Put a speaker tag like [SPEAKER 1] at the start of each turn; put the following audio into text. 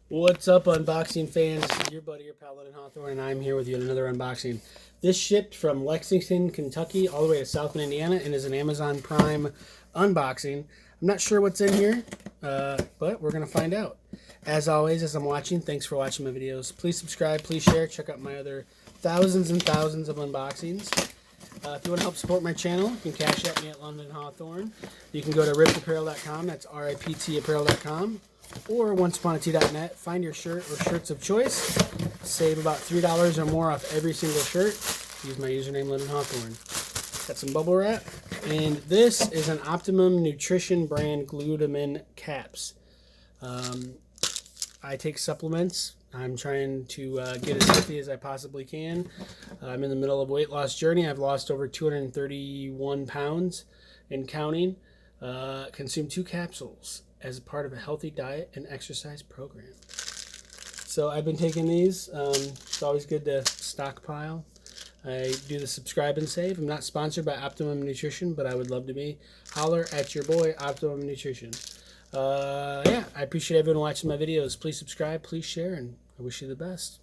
[SPEAKER 1] What's up, unboxing fans? This is your buddy, your pal, London Hawthorne, and I'm here with you in another unboxing. This shipped from Lexington, Kentucky, all the way to Southland, Indiana, and is an Amazon Prime unboxing. I'm not sure what's in here, but we're going to find out. As always, as I'm watching, thanks for watching my videos. Please subscribe, please share, check out my other thousands and thousands of unboxings. If you want to help support my channel, you can cash at me at London Hawthorne. You can go to riptapparel.com, that's riptapparel.com. or onceuponatea.net. Find your shirt or shirts of choice. Save about $3 or more off every single shirt. Use my username, London Hawthorne. Got some bubble wrap. And this is an Optimum Nutrition brand glutamine caps. I take supplements. I'm trying to get as healthy as I possibly can. I'm in the middle of a weight loss journey. I've lost over 231 pounds and counting. Consume 2 capsules as a part of a healthy diet and exercise program. So I've been taking these. It's always good to stockpile. I do the subscribe and save. I'm not sponsored by Optimum Nutrition, but I would love to be. Holler at your boy, Optimum Nutrition. Yeah, I appreciate everyone watching my videos. Please subscribe, please share, and I wish you the best.